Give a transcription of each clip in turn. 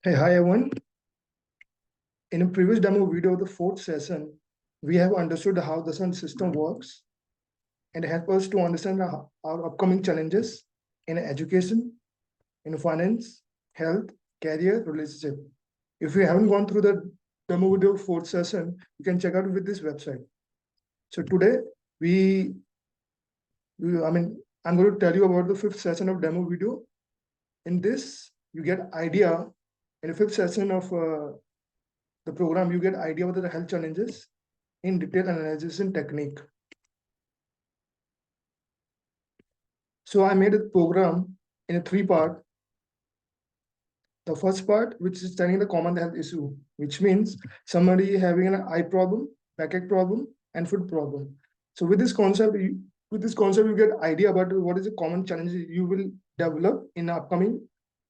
Hey, hi everyone. In a previous demo video, the fourth session, we have understood how the sun system works and help us to understand our upcoming challenges in education, in finance, health, career, relationship. If you haven't gone through the demo video fourth session, you can check out with this website. So today I'm going to tell you about the fifth session of demo video. In this, you get idea. In the fifth session of the program, you get idea about the health challenges in detail analysis and technique. So I made a program in a three-part. The first part, which is studying the common health issue, which means somebody having an eye problem, backache problem, and foot problem. So with this concept, you get idea about what is the common challenge you will develop in the upcoming,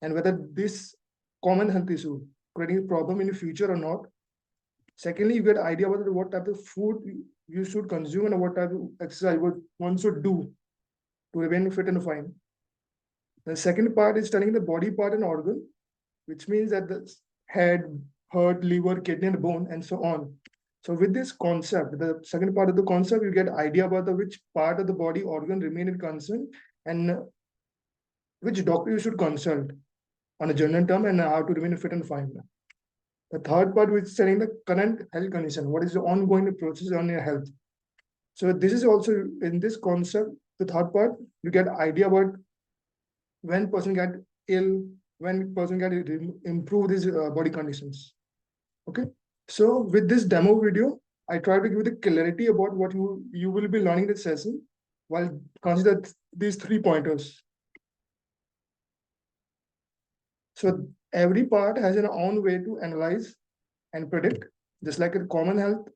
and whether this common health issue creating a problem in the future or not. Secondly, you get idea about what type of food you should consume and what type of exercise one should do to remain fit and fine. The second part is studying the body part and organ, which means that the head, heart, liver, kidney, and bone, and so on. So with this concept, the second part of the concept, you get idea about the which part of the body organ remain in concern and which doctor you should consult on a general term and how to remain fit and fine. The third part, which is studying the current health condition, what is the ongoing process on your health. So this is also in this concept, the third part, you get idea about when person get ill, when person get improve these body conditions. Okay. So with this demo video, I try to give the clarity about what you will be learning this session while consider these 3 pointers. So every part has an own way to analyze and predict. Just like in common health,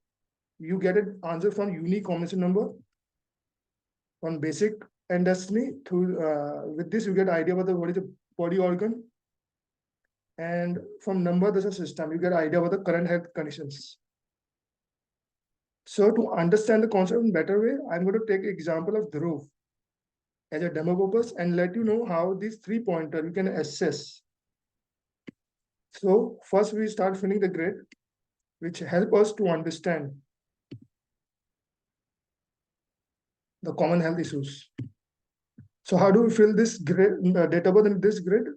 you get an answer from unique combination number on basic and destiny. Through with this, you get idea about what is the body organ, and from number there's a system. You get idea about the current health conditions. So to understand the concept in better way, I'm going to take example of Dhruv as a demo purpose and let you know how these 3 pointer you can assess. So first we start filling the grid, which help us to understand the common health issues. So how do we fill this grid, data birth in this grid?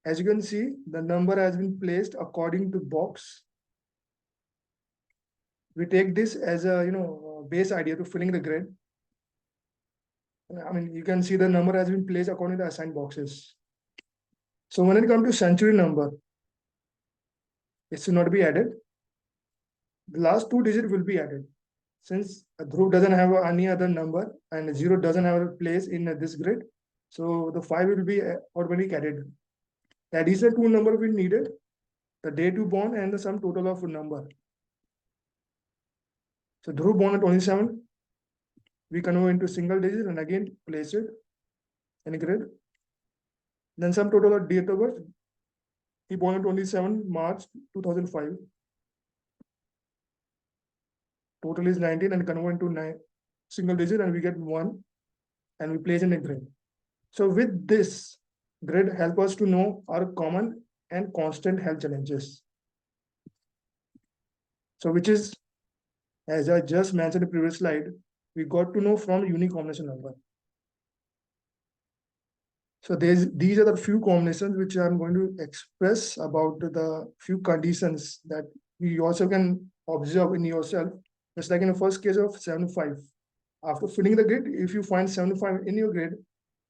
As you can see, the number has been placed according to box. We take this as a base idea to filling the grid. I mean, you can see the number has been placed according to the assigned boxes. So when it comes to century number, it should not be added. The last 2 digits will be added. Since a group doesn't have any other number and 0 doesn't have a place in this grid, so the 5 will be automatically added. The additional 2 number we needed, the date you born and the sum total of number. So Dhruv born at 27, we convert into single digit and again place it in a grid. Then sum total of date of birth, he born on 27 March 2005. Total is 19 and convert into 9 single digit and we get 1 and we place in a grid. So with this grid help us to know our common and constant health challenges. So which is, as I just mentioned in the previous slide, we got to know from unique combination number. So these are the few combinations which I'm going to express about the few conditions that you also can observe in yourself. Just like in the first case of 75. After filling the grid, if you find 75 in your grid,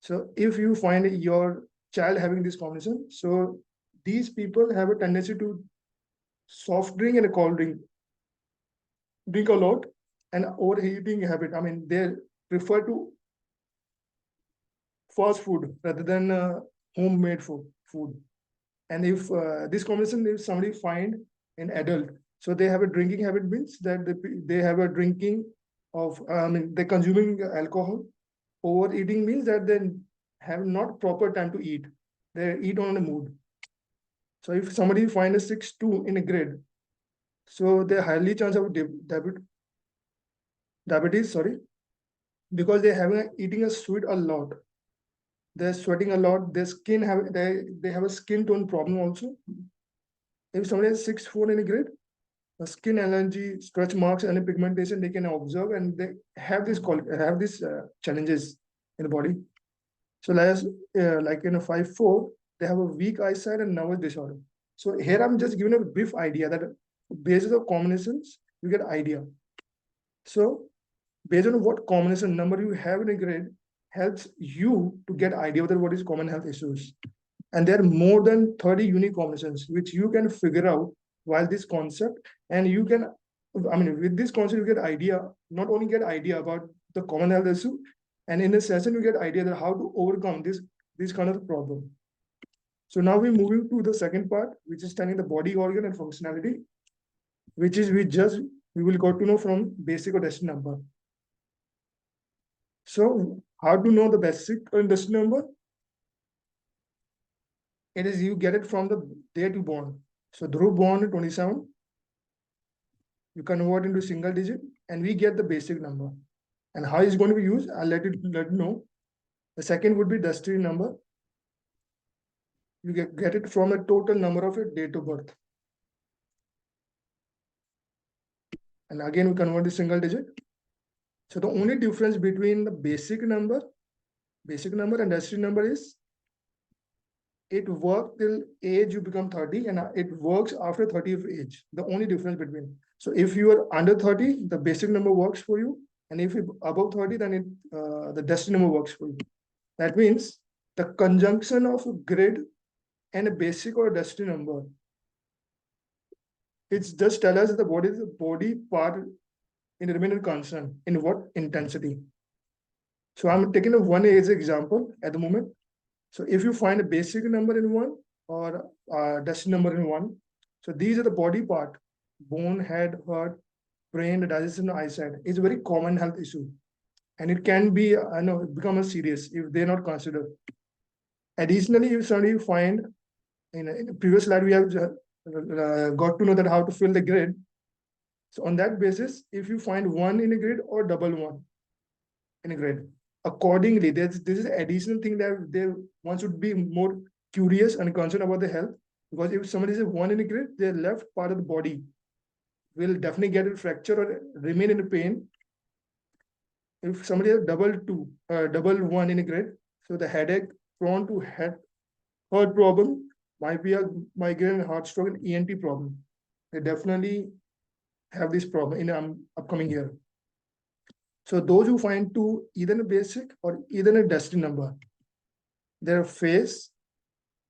so if you find your child having this combination, so these people have a tendency to soft drink and a cold drink a lot, and overeating habit. I mean, they prefer to fast food rather than homemade food. And if this combination, if somebody find an adult, so they have a drinking habit means that they have a drinking of, they're consuming alcohol. Overeating means that they have not proper time to eat. They eat on a mood. So if somebody find a 6-2 in a grade, so they're highly chance of diabetes, sorry, because they're having eating a sweet a lot. they're sweating a lot, their skin they have a skin tone problem also. If somebody has 6-4 in a grid, skin allergy, stretch marks, and pigmentation, they can observe, and they have these challenges in the body. So like in a 5-4, they have a weak eyesight and nervous disorder. So here I'm just giving a brief idea that based on combinations, you get idea. So based on what combination number you have in a grid helps you to get idea of what is common health issues. And there are more than 30 unique combinations which you can figure out while this concept, and you can, I mean, with this concept, you get idea, not only get idea about the common health issue, and in the session, you get idea that how to overcome this kind of problem. So now we're moving to the second part, which is studying the body organ and functionality, which is we will got to know from basic or decimal number. So how to know the basic or decimal number? It is you get it from the date you born. So Dhruv born 27, you convert into single digit, and we get the basic number. And how it's going to be used, I'll let you know. The second would be destiny number. You get it from the total number of your date of birth. And again, we convert to single digit. So the only difference between the basic number and destiny number is it works till age you become 30, and it works after 30 of age. The only difference between. So if you are under 30, the basic number works for you. And if you're above 30, then the destiny number works for you. That means the conjunction of a grid and a basic or a destiny number, it's just tell us the body part in remaining constant in what intensity. So I'm taking a one as example at the moment. So if you find a basic number in one or a destiny number in one, so these are the body part: bone, head, heart, brain, digestion, eyesight. It's a very common health issue, and it can be become a serious if they're not considered. Additionally, if somebody find in the previous slide we have got to know that how to fill the grid. So on that basis, if you find one in a grid or double one in a grid, accordingly, this is additional thing that one should be more curious and concerned about the health, because if somebody is one in a grid, their left part of the body will definitely get a fracture or remain in pain. If somebody has double one in a grid, so the headache, prone to heart problem, might be a migraine, heart stroke, and ENT problem. They definitely have this problem in upcoming year. So those who find two, either in a basic or either in a destiny number, their face,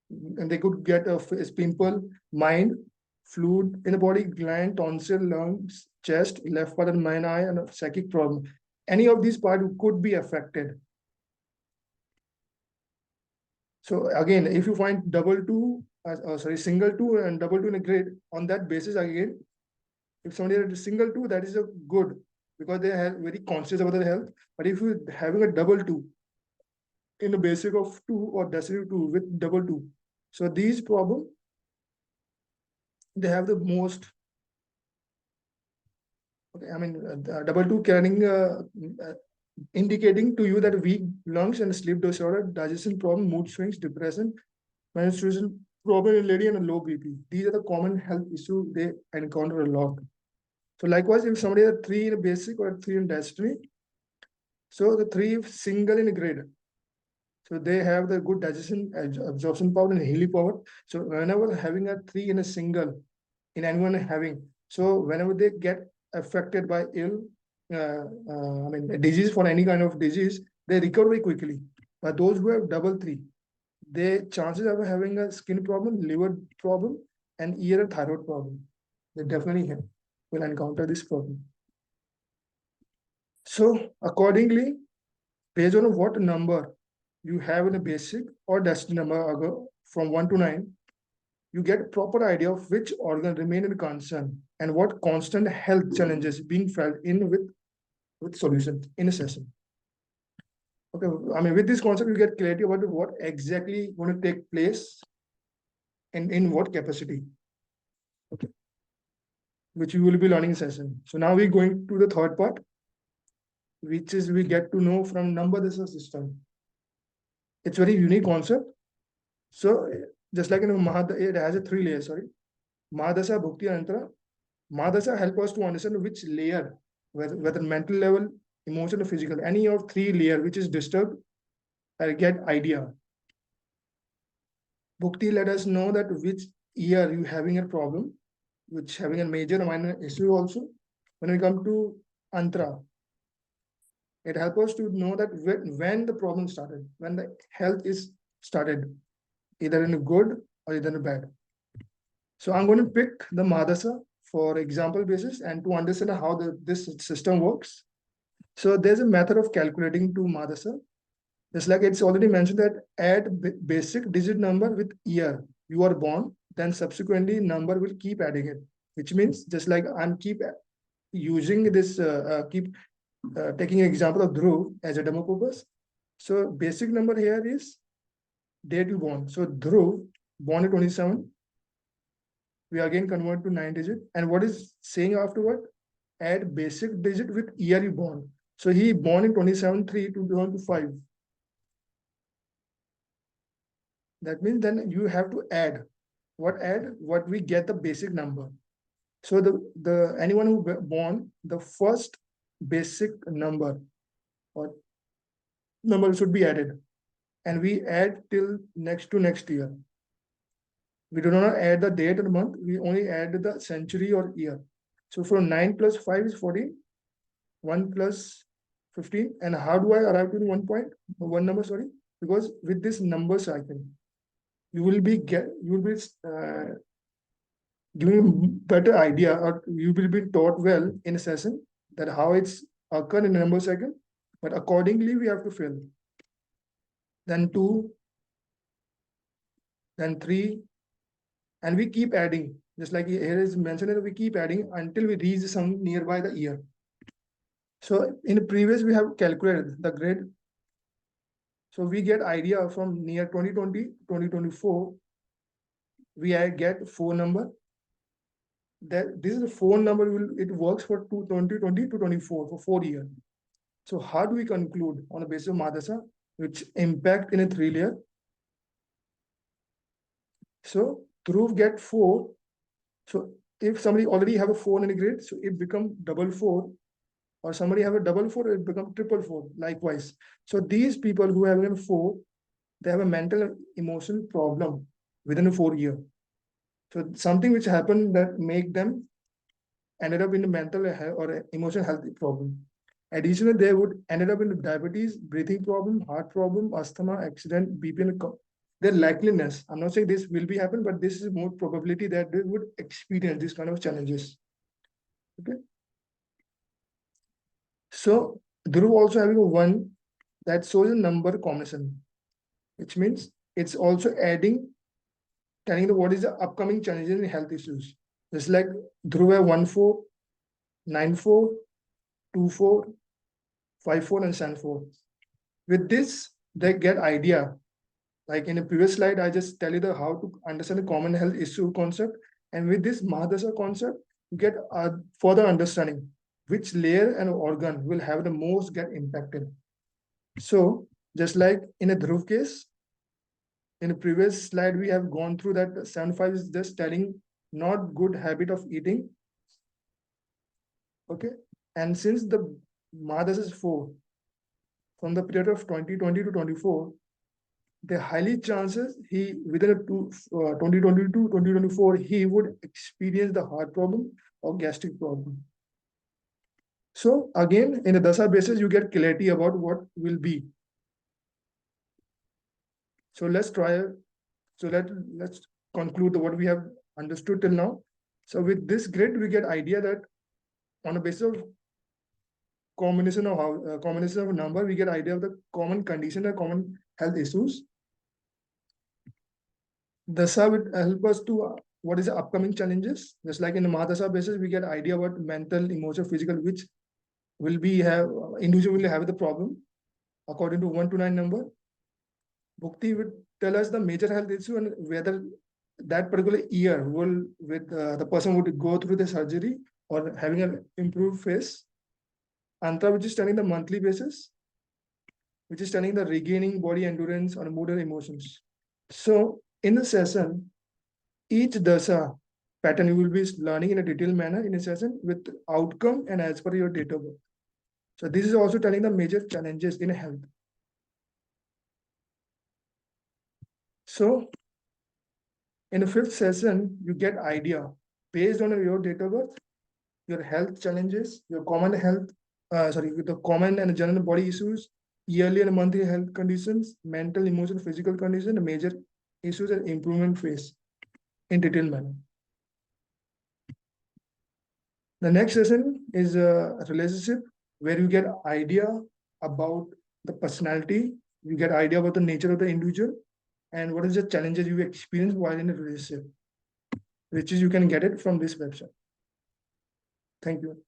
and they could get a face pimple, mind, fluid in the body, gland, tonsil, lungs, chest, left part of the mind, eye, and a psychic problem. Any of these parts could be affected. So again, if you find single two and double two in a grid, on that basis again, if somebody has a single two, that is a good, because they are very conscious about their health. But if you're having a double two in the basic of two or destiny two with double two, so these problems, they have the most. Okay, I mean double two carrying indicating to you that weak lungs and sleep disorder, digestion problem, mood swings, depression, menstruation problem in lady, and a low BP. These are the common health issues they encounter a lot. So likewise, if somebody has 3 in a basic or 3 in destiny, so the 3 single in a grade, so they have the good digestion, absorption power, and healing power. So whenever having a 3 in a single, in anyone having, so whenever they get affected by a disease, for any kind of disease, they recover very quickly. But those who have double 3, their chances of having a skin problem, liver problem, and ear and thyroid problem, they definitely will encounter this problem. So accordingly, based on what number you have in a basic or destiny number from 1 to 9, you get a proper idea of which organ remain in concern and what constant health challenges being felt in with solutions in a session. Okay, I mean, with this concept, you get clarity about what exactly going to take place and in what capacity. Okay, which you will be learning in session. So now we're going to the third part, which is we get to know from number decimal system. It's very unique concept. So just like in it has a 3 layers. Sorry, Mahadasa, Bhukti, and Antara. Mahadasa help us to understand which layer, whether mental level, emotional, or physical, any of 3 layer which is disturbed, I get idea. Bhukti let us know that which year you having a problem, which having a major or minor issue also. When we come to Antra, it helps us to know that when the problem started, when the health is started, either in a good or either in a bad. So I'm going to pick the Madasa for example basis and to understand how this system works. So there's a method of calculating to Madasa. Just like it's already mentioned that add basic digit number with year you are born, then subsequently number will keep adding it, which means just like I'm keep using this, keep taking an example of Dhruv as a demo purpose. So basic number here is date you born. So Dhruv born at 27. We again convert to 9 digit. And what is saying afterward? Add basic digit with year you born. So he born in 27/3 2005. That means then you have to add. What we get the basic number. So the anyone who born the first basic number or number should be added, and we add till next to next year. We do not add the date or the month. We only add the century or year. So from 9 plus 5 is 14. 1 plus 15. And how do I arrive to the 1 number? Sorry, because with this number cycle, you will be giving better idea, or you will be taught well in a session that how it's occurred in a number cycle. But accordingly, we have to fill. Then 2, then 3, and we keep adding. Just like here is mentioned that we keep adding until we reach some nearby the year. So in the previous, we have calculated the grade. So we get idea from near 2020, 2024, we get 4 number. That this is the 4 number, it works for 2020 to 24 for 4 years. So how do we conclude on the basis of Madasa, which impact in a 3 layer? So Dhruv get 4. So if somebody already have a 4 in a grade, so it become double 4, or somebody have a double 4, it become triple 4. Likewise. So these people who have a 4, they have a mental emotional problem within a 4 year. So something which happened that make them ended up in a mental or emotional health problem. Additionally, they would ended up in diabetes, breathing problem, heart problem, asthma, accident, BP, and their likeliness. I'm not saying this will be happen, but this is more probability that they would experience this kind of challenges. Okay. So Dhruv also having a 1 that shows a number combination, which means it's also adding, telling the what is the upcoming challenges and health issues. Just like Dhruv have 1-4, 9-4, 2-4, 5-4, and 7-4. With this, they get idea. Like in the previous slide, I just tell you the how to understand the common health issue concept. And with this Mahadasa concept, you get a further understanding which layer and organ will have the most get impacted. So just like in a Dhruv case, in the previous slide, we have gone through that 7-5 is just telling not good habit of eating. Okay. And since the Mahadasa is 4, from the period of 2020 to 24, the highly chances he within a 2022 2024 he would experience the heart problem or gastric problem. So again, in the dasa basis, you get clarity about what will be. So let's try. So let's conclude what we have understood till now. So with this grid, we get idea that on a basis of combination of combination of number, we get idea of the common condition and common health issues. Dasa would help us to what is the upcoming challenges. Just like in the Mahadasa basis, we get idea about mental, emotional, physical, which will be have individual will have the problem according to 1 to 9 number. Bhukti would tell us the major health issue and whether that particular year will with the person would go through the surgery or having an improved face. Antra, which is telling the monthly basis. which is studying the regaining body endurance on mood and emotions. So in the session, each dasa pattern you will be learning in a detailed manner in a session with outcome and as per your date of birth. So this is also telling the major challenges in health. So in the fifth session, you get idea based on your date of birth, your health challenges, your common health, the common and general body issues, yearly and monthly health conditions, mental, emotional, physical condition, major issues and improvement phase in detailed manner. The next session is a relationship where you get idea about the personality, you get idea about the nature of the individual, and what is the challenges you experience while in a relationship, which is you can get it from this website. Thank you.